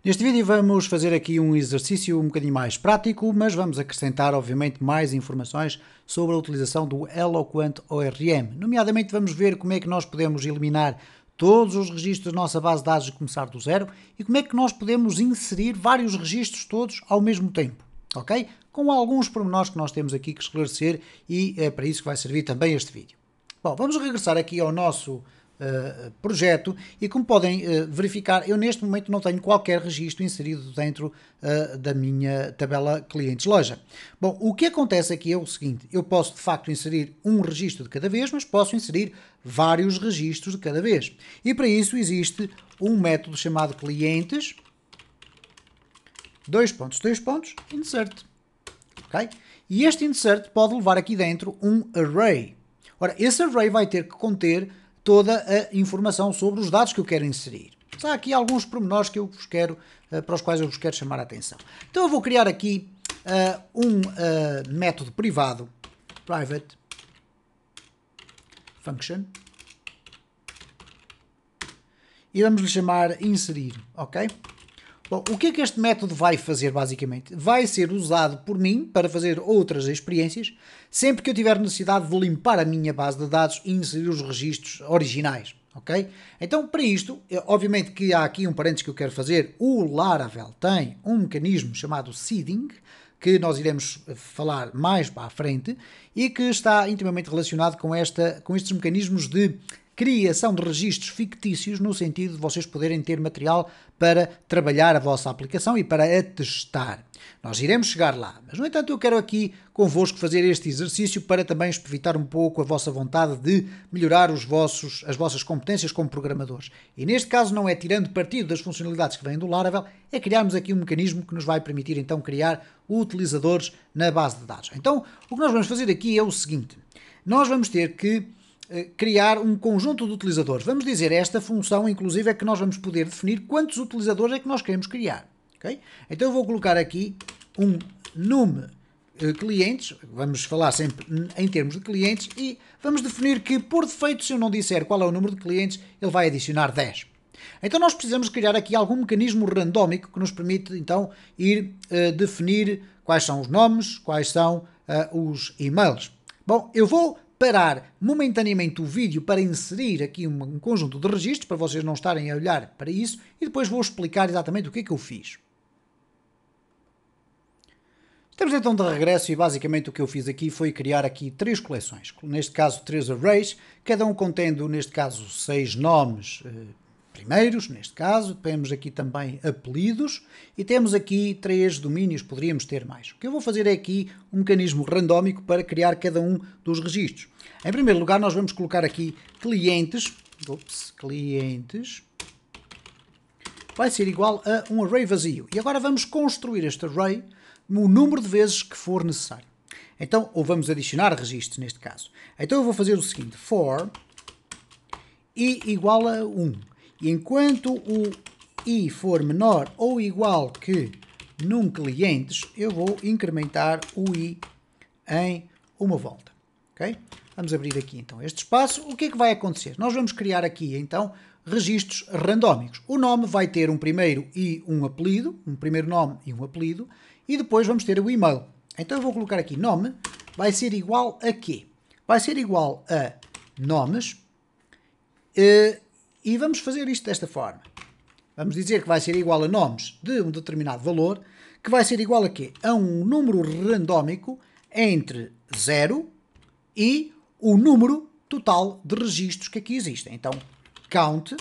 Neste vídeo vamos fazer aqui um exercício um bocadinho mais prático, mas vamos acrescentar obviamente mais informações sobre a utilização do Eloquent ORM. Nomeadamente vamos ver como é que nós podemos eliminar todos os registros da nossa base de dados e começar do zero e como é que nós podemos inserir vários registros todos ao mesmo tempo, ok? Com alguns pormenores que nós temos aqui que esclarecer e é para isso que vai servir também este vídeo. Bom, vamos regressar aqui ao nosso projeto e como podem verificar, eu neste momento não tenho qualquer registro inserido dentro da minha tabela clientes-loja. Bom, o que acontece aqui é o seguinte, eu posso de facto inserir um registro de cada vez, mas posso inserir vários registros de cada vez. E para isso existe um método chamado clientes, insert. Okay? E este insert pode levar aqui dentro um array. Ora, esse array vai ter que conter toda a informação sobre os dados que eu quero inserir. Mas há aqui alguns pormenores que eu vos quero, para os quais eu vos quero chamar a atenção. Então eu vou criar aqui um método privado, private function, e vamos lhe chamar inserir, ok? Bom, o que é que este método vai fazer basicamente? Vai ser usado por mim para fazer outras experiências, sempre que eu tiver necessidade de limpar a minha base de dados e inserir os registros originais, ok? Então, para isto, obviamente que há aqui um parênteses que eu quero fazer, o Laravel tem um mecanismo chamado seeding, que nós iremos falar mais para a frente, e que está intimamente relacionado com estes mecanismos de criação de registros fictícios no sentido de vocês poderem ter material para trabalhar a vossa aplicação e para a testar. Nós iremos chegar lá, mas no entanto eu quero aqui convosco fazer este exercício para também evitar um pouco a vossa vontade de melhorar as vossas competências como programadores. E neste caso não é tirando partido das funcionalidades que vêm do Laravel, é criarmos aqui um mecanismo que nos vai permitir então criar utilizadores na base de dados. Então o que nós vamos fazer aqui é o seguinte, nós vamos ter que criar um conjunto de utilizadores. Vamos dizer, esta função, inclusive, é que nós vamos poder definir quantos utilizadores é que nós queremos criar. Okay? Então eu vou colocar aqui um num clientes, vamos falar sempre em termos de clientes, e vamos definir que, por defeito, se eu não disser qual é o número de clientes, ele vai adicionar 10. Então nós precisamos criar aqui algum mecanismo randómico que nos permite, então, ir definir quais são os nomes, quais são os e-mails. Bom, eu vou parar momentaneamente o vídeo para inserir aqui um conjunto de registros, para vocês não estarem a olhar para isso, e depois vou explicar exatamente o que é que eu fiz. Estamos então de regresso e basicamente o que eu fiz aqui foi criar aqui 3 coleções, neste caso 3 arrays, cada um contendo, neste caso, 6 nomes primeiros, neste caso, temos aqui também apelidos e temos aqui 3 domínios, poderíamos ter mais. O que eu vou fazer é aqui um mecanismo randómico para criar cada um dos registros. Em primeiro lugar, nós vamos colocar aqui clientes, vai ser igual a um array vazio. E agora vamos construir este array no número de vezes que for necessário. Então, ou vamos adicionar registros neste caso. Então eu vou fazer o seguinte, for i igual a 1. E enquanto o i for menor ou igual que num clientes, eu vou incrementar o i em uma volta. Okay? Vamos abrir aqui então este espaço. O que é que vai acontecer? Nós vamos criar aqui então registros randómicos. O nome vai ter um primeiro e um apelido, um primeiro nome e um apelido, e depois vamos ter o e-mail. Então eu vou colocar aqui nome, vai ser igual a quê? Vai ser igual a nomes, e vamos fazer isto desta forma. Vamos dizer que vai ser igual a nomes de um determinado valor, que vai ser igual a quê? A um número randómico entre 0 e o número total de registros que aqui existem. Então, count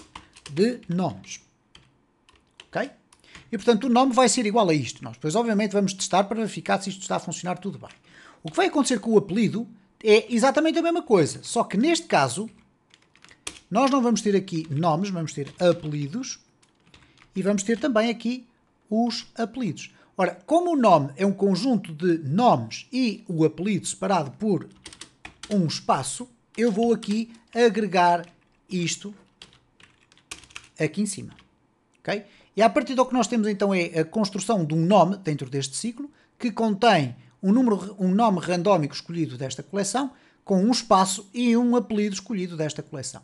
de nomes. Ok? E, portanto, o nome vai ser igual a isto. Nós depois, obviamente, vamos testar para verificar se isto está a funcionar tudo bem. O que vai acontecer com o apelido é exatamente a mesma coisa, só que neste caso nós não vamos ter aqui nomes, vamos ter apelidos e vamos ter também aqui os apelidos. Ora, como o nome é um conjunto de nomes e o apelido separado por um espaço, eu vou aqui agregar isto aqui em cima. Okay? E a partir do que nós temos então é a construção de um nome dentro deste ciclo que contém um nome randómico escolhido desta coleção com um espaço e um apelido escolhido desta coleção.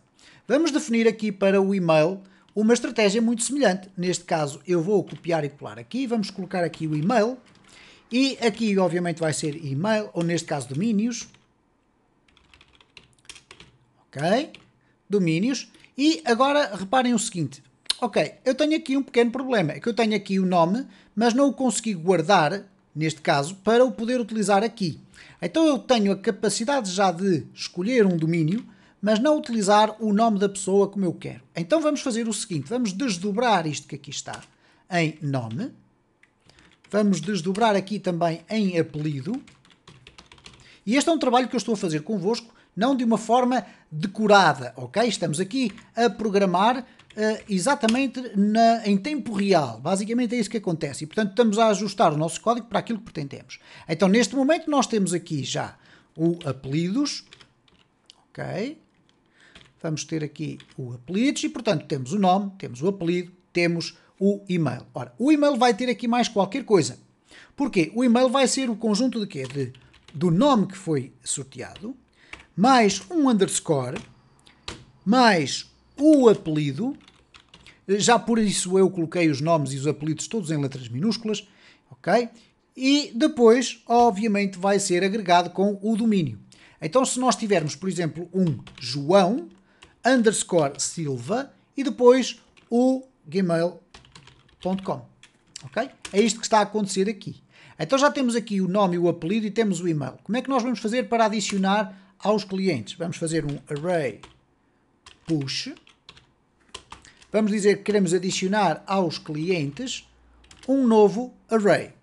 Vamos definir aqui para o e-mail uma estratégia muito semelhante. Neste caso, eu vou copiar e colar aqui. Vamos colocar aqui o e-mail. E aqui, obviamente, vai ser e-mail, ou neste caso, domínios. Ok? Domínios. E agora, reparem o seguinte. Ok, eu tenho aqui um pequeno problema. É que eu tenho aqui o nome, mas não o consegui guardar, neste caso, para o poder utilizar aqui. Então eu tenho a capacidade já de escolher um domínio, mas não utilizar o nome da pessoa como eu quero. Então vamos fazer o seguinte, vamos desdobrar isto que aqui está em nome. Vamos desdobrar aqui também em apelido. E este é um trabalho que eu estou a fazer convosco, não de uma forma decorada, ok? Estamos aqui a programar exatamente em tempo real. Basicamente é isso que acontece. E, portanto, estamos a ajustar o nosso código para aquilo que pretendemos. Então, neste momento, nós temos aqui já o apelidos. Ok? Vamos ter aqui o apelidos e, portanto, temos o nome, temos o apelido, temos o e-mail. Ora, o e-mail vai ter aqui mais qualquer coisa. Porquê? O e-mail vai ser o conjunto de quê? Do nome que foi sorteado, mais um underscore, mais o apelido. Já por isso eu coloquei os nomes e os apelidos todos em letras minúsculas, ok? E depois, obviamente, vai ser agregado com o domínio. Então, se nós tivermos, por exemplo, um João underscore Silva e depois o gmail.com, ok? É isto que está a acontecer aqui. Então já temos aqui o nome e o apelido e temos o e-mail. Como é que nós vamos fazer para adicionar aos clientes? Vamos fazer um array push. Vamos dizer que queremos adicionar aos clientes um novo array.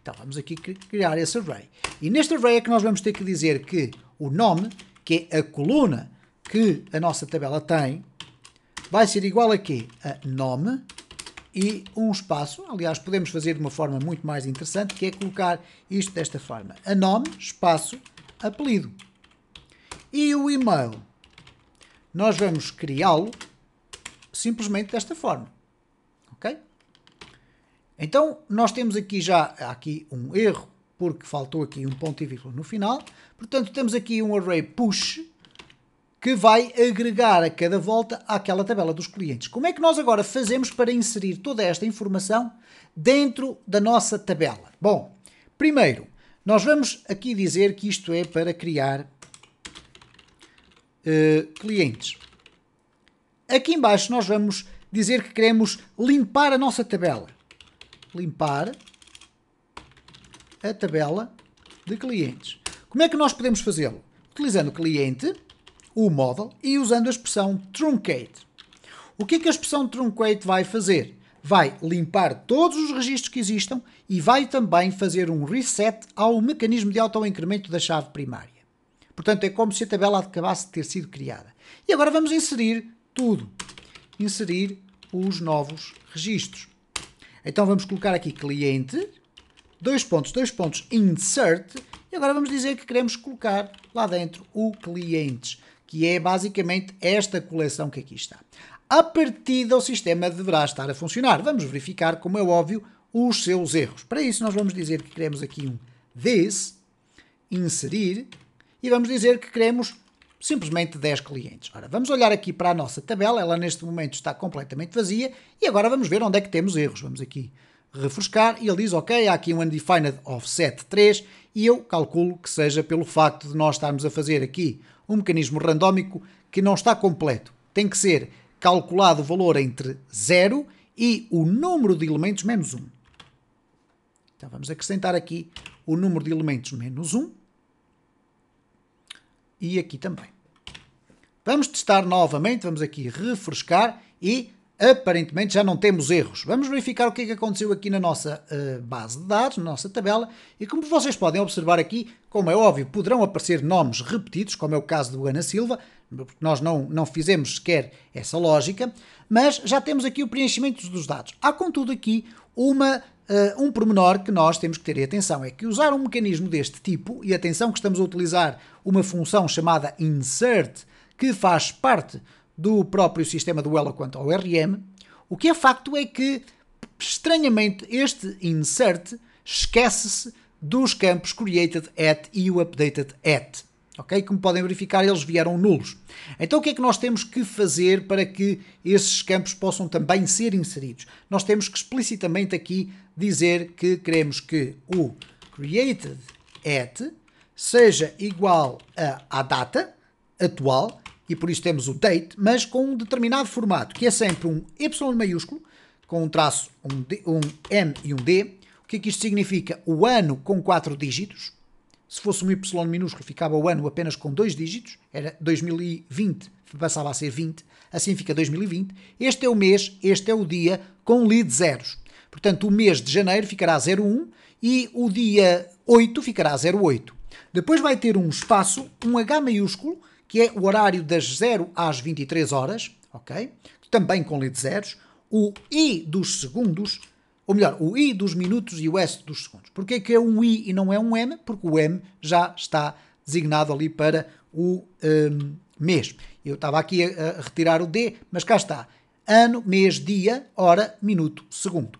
Então vamos aqui criar esse array. E neste array é que nós vamos ter que dizer que o nome, que é a coluna que a nossa tabela tem, vai ser igual a quê? A nome e um espaço. Aliás, podemos fazer de uma forma muito mais interessante, que é colocar isto desta forma. A nome, espaço, apelido. E o e-mail, nós vamos criá-lo simplesmente desta forma. Ok? Então, nós temos aqui já um erro, porque faltou aqui um ponto e vírgula no final. Portanto, temos aqui um array push, que vai agregar a cada volta àquela tabela dos clientes. Como é que nós agora fazemos para inserir toda esta informação dentro da nossa tabela? Bom, primeiro, nós vamos aqui dizer que isto é para criar clientes. Aqui em baixo nós vamos dizer que queremos limpar a nossa tabela. Limpar a tabela de clientes. Como é que nós podemos fazê-lo? Utilizando o cliente, o model e usando a expressão truncate. O que é que a expressão truncate vai fazer? Vai limpar todos os registros que existam e vai também fazer um reset ao mecanismo de autoincremento da chave primária. Portanto, é como se a tabela acabasse de ter sido criada. E agora vamos inserir tudo. Inserir os novos registros. Então vamos colocar aqui cliente, dois pontos, insert, e agora vamos dizer que queremos colocar lá dentro o clientes, que é basicamente esta coleção que aqui está. A partida, o sistema deverá estar a funcionar. Vamos verificar, como é óbvio, os seus erros. Para isso nós vamos dizer que queremos aqui um this, inserir, e vamos dizer que queremos simplesmente 10 clientes. Ora, vamos olhar aqui para a nossa tabela, ela neste momento está completamente vazia, e agora vamos ver onde é que temos erros. Vamos aqui refrescar, e ele diz, ok, há aqui um undefined offset 3, e eu calculo que seja pelo facto de nós estarmos a fazer aqui um mecanismo randómico que não está completo. Tem que ser calculado o valor entre 0 e o número de elementos menos 1. Então vamos acrescentar aqui o número de elementos menos 1. E aqui também. Vamos testar novamente, vamos aqui refrescar e aparentemente já não temos erros. Vamos verificar o que é que aconteceu aqui na nossa base de dados, na nossa tabela, e como vocês podem observar aqui, como é óbvio, poderão aparecer nomes repetidos, como é o caso do Ana Silva, porque nós não fizemos sequer essa lógica, mas já temos aqui o preenchimento dos dados. Há, contudo, aqui um pormenor que nós temos que ter atenção, é que usar um mecanismo deste tipo, e atenção que estamos a utilizar uma função chamada insert, que faz parte do próprio sistema do Eloquent ORM, o que é facto é que, estranhamente, este insert esquece-se dos campos created at e o updated at. ok? Como podem verificar, eles vieram nulos. Então o que é que nós temos que fazer para que esses campos possam também ser inseridos? Nós temos que explicitamente aqui dizer que queremos que o created@ seja igual à data atual, e por isso temos o date, mas com um determinado formato, que é sempre um Y maiúsculo, com um traço, um M e um D. O que é que isto significa? O ano com 4 dígitos. Se fosse um Y minúsculo, ficava o ano apenas com 2 dígitos, era 2020, passava a ser 20, assim fica 2020. Este é o mês, este é o dia, com lead zeros. Portanto, o mês de janeiro ficará 01 e o dia 8 ficará 08. Depois vai ter um espaço, um H maiúsculo, que é o horário das 0 às 23 horas, ok? Também com lead zeros. O I dos segundos, ou melhor, o I dos minutos e o S dos segundos. Porquê que é um I e não é um M? Porque o M já está designado ali para o mês. Eu estava aqui a retirar o D, mas cá está. Ano, mês, dia, hora, minuto, segundo.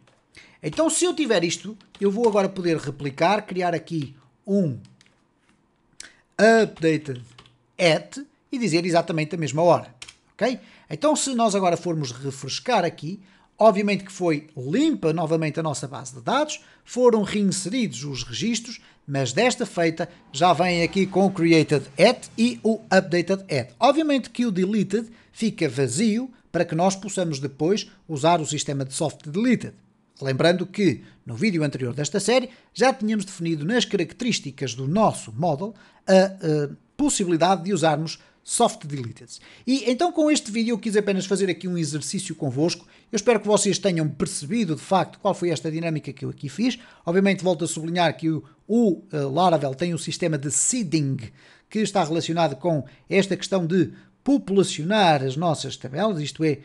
Então, se eu tiver isto, eu vou agora poder replicar, criar aqui um updated@ e dizer exatamente a mesma hora. Ok? Então, se nós agora formos refrescar aqui, obviamente que foi limpa novamente a nossa base de dados, foram reinseridos os registros, mas desta feita já vem aqui com o created@ e o updated@. Obviamente que o deleted fica vazio para que nós possamos depois usar o sistema de soft deleted. Lembrando que no vídeo anterior desta série já tínhamos definido nas características do nosso model a possibilidade de usarmos soft deleted. E então com este vídeo eu quis apenas fazer aqui um exercício convosco. Eu espero que vocês tenham percebido de facto qual foi esta dinâmica que eu aqui fiz. Obviamente volto a sublinhar que o Laravel tem um sistema de seeding que está relacionado com esta questão de populacionar as nossas tabelas, isto é,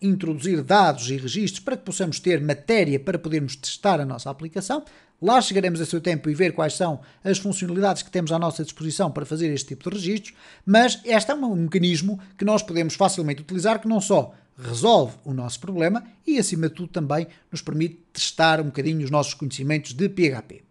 introduzir dados e registros para que possamos ter matéria para podermos testar a nossa aplicação. Lá chegaremos a seu tempo e ver quais são as funcionalidades que temos à nossa disposição para fazer este tipo de registros, mas este é um mecanismo que nós podemos facilmente utilizar, que não só resolve o nosso problema e, acima de tudo, também nos permite testar um bocadinho os nossos conhecimentos de PHP.